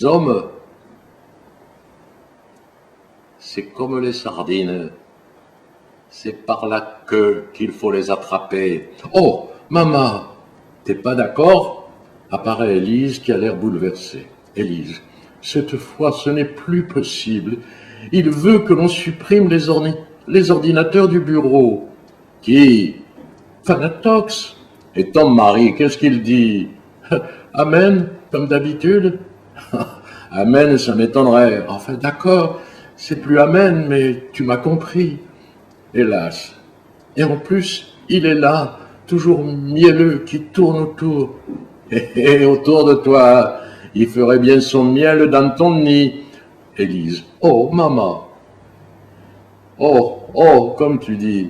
Hommes, c'est comme les sardines. C'est par la queue qu'il faut les attraper. Oh, maman, t'es pas d'accord? Apparaît Élise qui a l'air bouleversée. Élise, cette fois ce n'est plus possible. Il veut que l'on supprime les ordinateurs du bureau. Qui? Fanatox. Et ton mari, qu'est-ce qu'il dit? Amen, comme d'habitude. Amen, ça m'étonnerait. Enfin, d'accord, c'est plus Amen, mais tu m'as compris. Hélas. Et en plus, il est là, toujours mielleux, qui tourne autour. Et autour de toi, il ferait bien son miel dans ton nid. Élise. Oh, maman. Oh, oh, comme tu dis.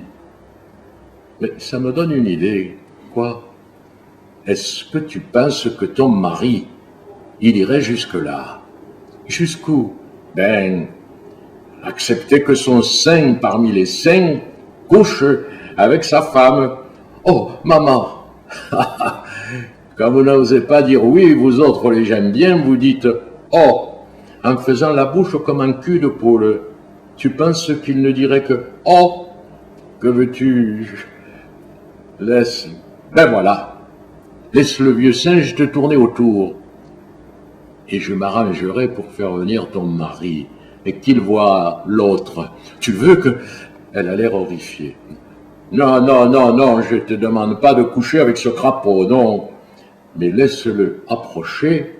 Mais ça me donne une idée. Quoi? Est-ce que tu penses que ton mari, il irait jusque-là? Jusqu'où? Ben, accepter que son saint parmi les saints couche avec sa femme. Oh, maman. Quand vous n'osez pas dire oui, vous autres les j'aime bien, vous dites oh, en faisant la bouche comme un cul de poule. Tu penses qu'il ne dirait que oh, que veux-tu? Laisse. Ben voilà. Laisse le vieux singe te tourner autour. Et je m'arrangerai pour faire venir ton mari et qu'il voie l'autre. Tu veux que... Elle a l'air horrifiée. Non, non, non, non, je te demande pas de coucher avec ce crapaud, non. Mais laisse-le approcher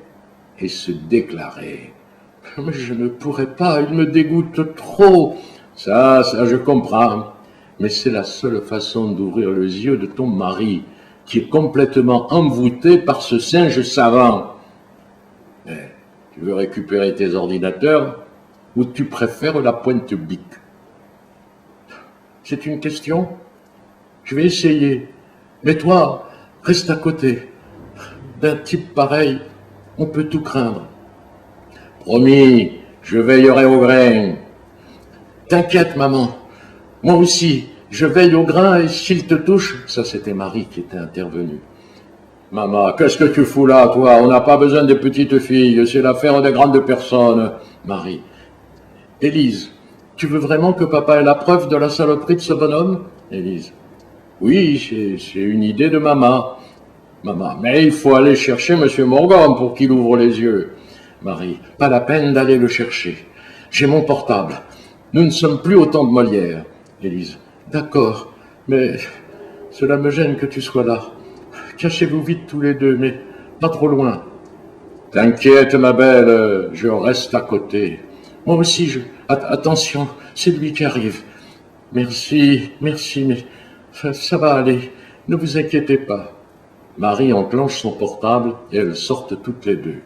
et se déclarer. Mais je ne pourrais pas, il me dégoûte trop. Ça, je comprends. Mais c'est la seule façon d'ouvrir les yeux de ton mari, qui est complètement envoûté par ce singe savant. Mais tu veux récupérer tes ordinateurs ou tu préfères la pointe-bique? C'est une question? Je vais essayer. Mais toi, reste à côté. D'un type pareil, on peut tout craindre. Promis, je veillerai au grain. T'inquiète, maman. Moi aussi, je veille au grain et s'il te touche... Ça, c'était Marie qui était intervenue. Maman, qu'est-ce que tu fous là, toi? On n'a pas besoin de petites filles, c'est l'affaire des grandes personnes. Marie. Élise, tu veux vraiment que papa ait la preuve de la saloperie de ce bonhomme? Élise. Oui, c'est une idée de maman. Maman, mais il faut aller chercher Monsieur Morgan pour qu'il ouvre les yeux. Marie, pas la peine d'aller le chercher. J'ai mon portable. Nous ne sommes plus au temps de Molière. Élise, d'accord, mais cela me gêne que tu sois là. Cachez-vous vite tous les deux, mais pas trop loin. T'inquiète, ma belle, je reste à côté. Moi aussi, attention, c'est lui qui arrive. Merci, merci, mais ça va aller. Ne vous inquiétez pas. Marie enclenche son portable et elles sortent toutes les deux.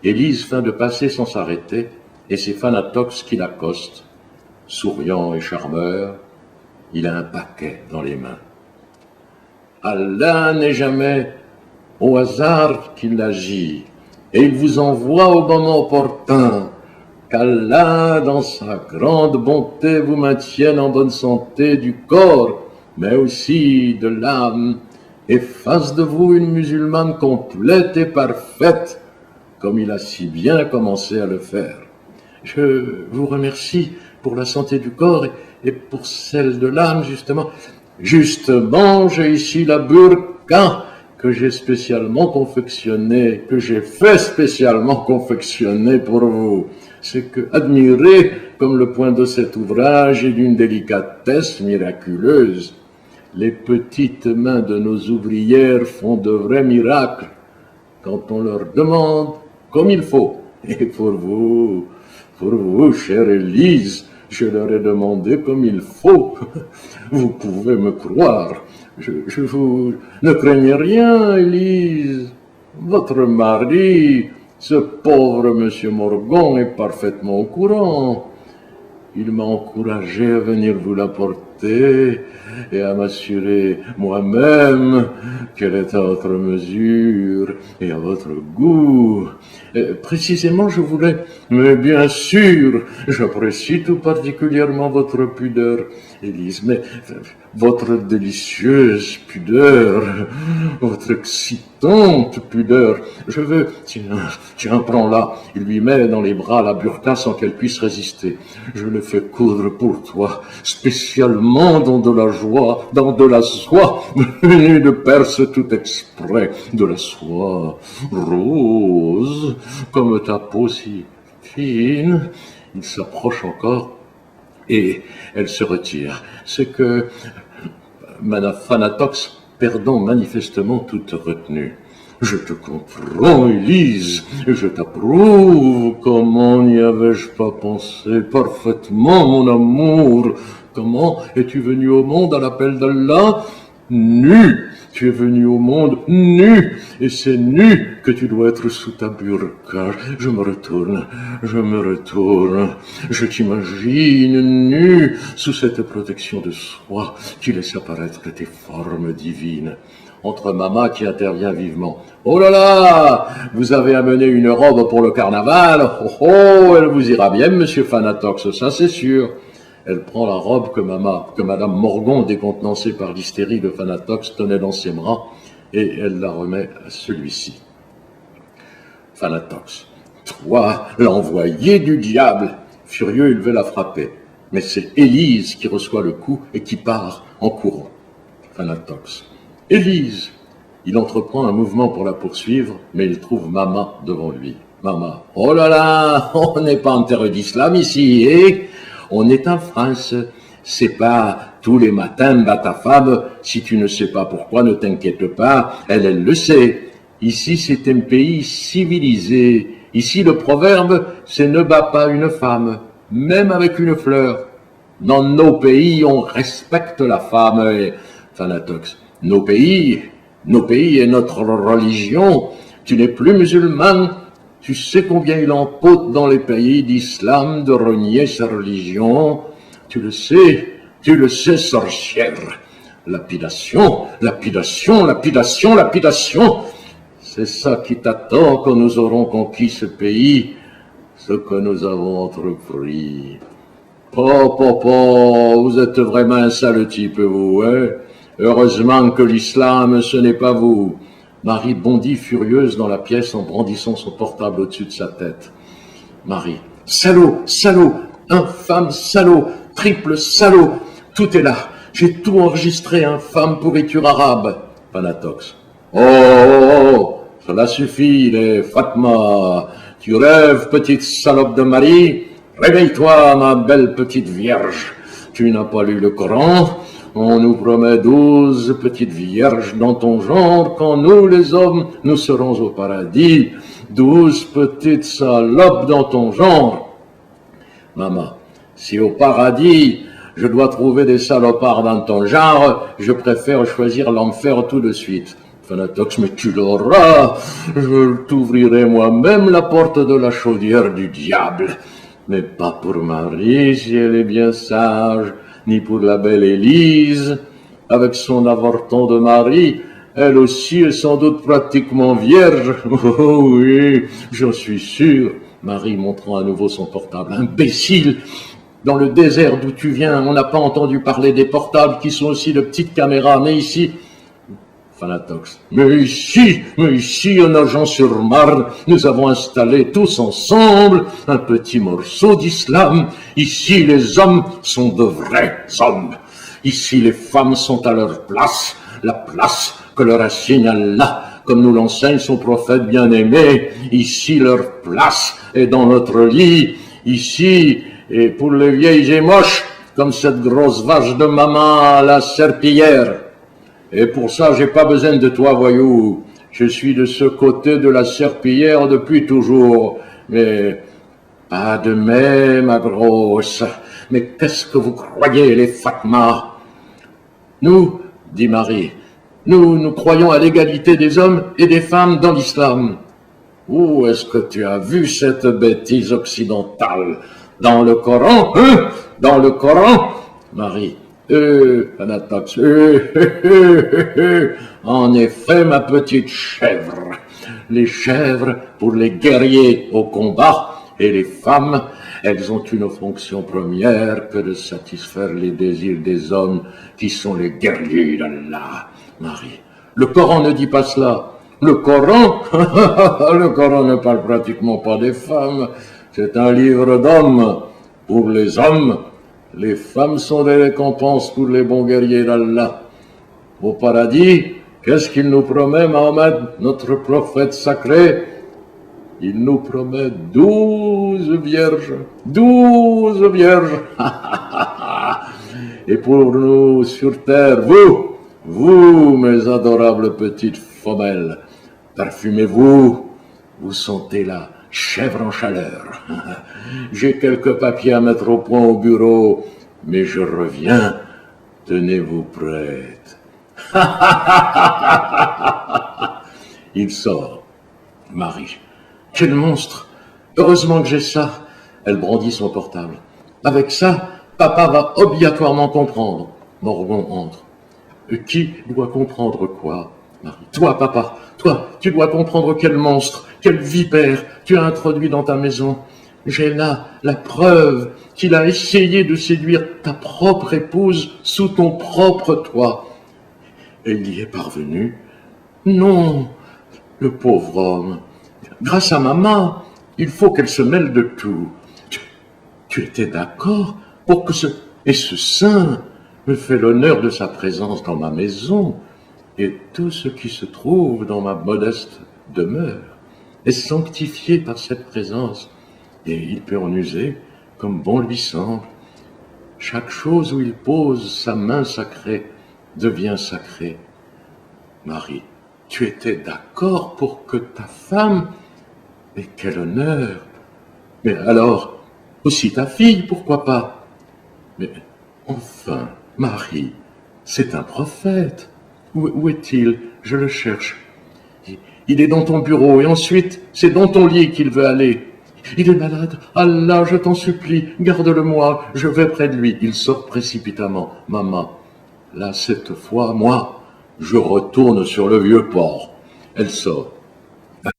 Élise feint de passer sans s'arrêter et c'est Fanatox qui l'accoste. Souriant et charmeur, il a un paquet dans les mains. Allah n'est jamais au hasard qu'il agit et il vous envoie au moment opportun. Qu'Allah, dans sa grande bonté, vous maintienne en bonne santé du corps, mais aussi de l'âme, et fasse de vous une musulmane complète et parfaite, comme il a si bien commencé à le faire. Je vous remercie pour la santé du corps et pour celle de l'âme, justement. Justement, j'ai ici la burqa que j'ai fait spécialement confectionner pour vous. C'est que, admirez comme le point de cet ouvrage est d'une délicatesse miraculeuse. Les petites mains de nos ouvrières font de vrais miracles quand on leur demande comme il faut. Et pour vous, chère Élise, je leur ai demandé comme il faut. Vous pouvez me croire. Je vous... Ne craignez rien, Élise. Votre mari, ce pauvre monsieur Morgan, est parfaitement au courant. Il m'a encouragé à venir vous l'apporter et à m'assurer moi-même qu'elle est à votre mesure et à votre goût. Précisément, je voulais... Mais bien sûr, j'apprécie tout particulièrement votre pudeur, Élise, mais votre délicieuse pudeur, votre excitante pudeur. Je veux, tiens, prends-la. Il lui met dans les bras la burqa sans qu'elle puisse résister. Je le fais coudre pour toi, spécialement dans de la joie, dans de la soie, venue de Perse tout exprès, de la soie rose, comme ta peau si fine. Il s'approche encore et elle se retire. C'est que Phanatox, perdant manifestement toute retenue. Je te comprends, Élise, et je t'approuve. Comment n'y avais-je pas pensé parfaitement, mon amour? Comment es-tu venu au monde à l'appel d'Allah? Nu. Tu es venu au monde nu, et c'est nu que tu dois être sous ta burqa. Je me retourne, je t'imagine nu, sous cette protection de soie qui laisse apparaître tes formes divines. Entre Mama qui intervient vivement. Oh là là, vous avez amené une robe pour le carnaval. Oh oh, elle vous ira bien, monsieur Phanatox, ça c'est sûr. Elle prend la robe que Madame Morgon, décontenancée par l'hystérie de Phanatox, tenait dans ses bras, et elle la remet à celui-ci. Phanatox, toi, l'envoyé du diable. Furieux, il veut la frapper, mais c'est Élise qui reçoit le coup et qui part en courant. Phanatox, Élise. Il entreprend un mouvement pour la poursuivre, mais il trouve Mama devant lui. Mama, oh là là, on n'est pas en terre d'islam ici, eh? On est en France, c'est pas tous les matins bat ta femme, si tu ne sais pas pourquoi, ne t'inquiète pas, elle le sait. Ici, c'est un pays civilisé. Ici, le proverbe, c'est ne bat pas une femme, même avec une fleur. Dans nos pays, on respecte la femme. Et Phanatox, nos pays et notre religion, tu n'es plus musulman. Tu sais combien il en coûte dans les pays d'islam de renier sa religion. Tu le sais, sorcière. Lapidation. C'est ça qui t'attend quand nous aurons conquis ce pays, ce que nous avons entrepris. Vous êtes vraiment un sale type, vous, hein? Heureusement que l'islam, ce n'est pas vous. Marie bondit furieuse dans la pièce en brandissant son portable au-dessus de sa tête. Marie, salaud, infâme salaud, triple salaud, tout est là. J'ai tout enregistré, infâme pourriture arabe. Phanatox. Oh, cela suffit, les Fatma. Tu rêves, petite salope de Marie? Réveille-toi, ma belle petite vierge. Tu n'as pas lu le Coran? On nous promet 12 petites vierges dans ton genre, quand nous, les hommes, nous serons au paradis. 12 petites salopes dans ton genre. Maman, si au paradis, je dois trouver des salopards dans ton genre, je préfère choisir l'enfer tout de suite. Phanatox, mais tu l'auras. Je t'ouvrirai moi-même la porte de la chaudière du diable. Mais pas pour Marie, si elle est bien sage, ni pour la belle Élise. Avec son avorton de mari, elle aussi est sans doute pratiquement vierge. Oh oui, j'en suis sûr. Marie montrant à nouveau son portable. Imbécile! Dans le désert d'où tu viens, on n'a pas entendu parler des portables qui sont aussi de petites caméras, mais ici... Phanatox. Mais ici, en Agen-sur-Marne, nous avons installé tous ensemble un petit morceau d'islam. Ici, les hommes sont de vrais hommes. Ici, les femmes sont à leur place, la place que leur assigne Allah, comme nous l'enseigne son prophète bien-aimé. Ici, leur place est dans notre lit. Ici, et pour les vieilles et moches, comme cette grosse vache de maman, la serpillière. Et pour ça, j'ai pas besoin de toi, voyou. Je suis de ce côté de la serpillière depuis toujours. Mais pas de même, ma grosse. Mais qu'est-ce que vous croyez, les Fatma? Nous, dit Marie, nous croyons à l'égalité des hommes et des femmes dans l'islam. Où est-ce que tu as vu cette bêtise occidentale? Dans le Coran, hein? Dans le Coran? Marie. Phanatox. En effet, ma petite chèvre. Les chèvres pour les guerriers au combat Et les femmes, elles ont une fonction première que de satisfaire les désirs des hommes qui sont les guerriers d'Allah. Marie, le Coran ne dit pas cela. Le Coran, le Coran ne parle pratiquement pas des femmes. C'est un livre d'hommes. Pour les hommes, les femmes sont des récompenses pour les bons guerriers d'Allah. Au paradis, qu'est-ce qu'il nous promet, Mohammed, notre prophète sacré? Il nous promet 12 vierges. 12 vierges. Et pour nous sur terre, vous, mes adorables petites femelles, parfumez-vous, vous sentez la chèvre en chaleur. J'ai quelques papiers à mettre au point au bureau, mais je reviens, tenez-vous prête. Il sort. Marie. Quel monstre! Heureusement que j'ai ça. Elle brandit son portable. Avec ça, papa va obligatoirement comprendre. Morgon entre. Qui doit comprendre quoi, Marie? Toi, papa, toi, tu dois comprendre quel monstre, quel vipère tu as introduit dans ta maison. J'ai là la preuve qu'il a essayé de séduire ta propre épouse sous ton propre toit. Et il y est parvenu? Non, le pauvre homme. Grâce à maman, il faut qu'elle se mêle de tout. Tu étais d'accord pour que ce saint me fait l'honneur de sa présence dans ma maison, et tout ce qui se trouve dans ma modeste demeure est sanctifié par cette présence, et il peut en user comme bon lui semble. Chaque chose où il pose sa main sacrée devient sacrée. Marie, tu étais d'accord pour que ta femme... Mais quel honneur! Mais alors, aussi ta fille, pourquoi pas? Mais enfin, Marie, c'est un prophète. Où est-il? Je le cherche. Il est dans ton bureau, et ensuite, c'est dans ton lit qu'il veut aller. Il est malade. Allah, je t'en supplie, garde-le-moi, je vais près de lui. Il sort précipitamment. Maman, là, cette fois, moi, je retourne sur le vieux port. Elle sort.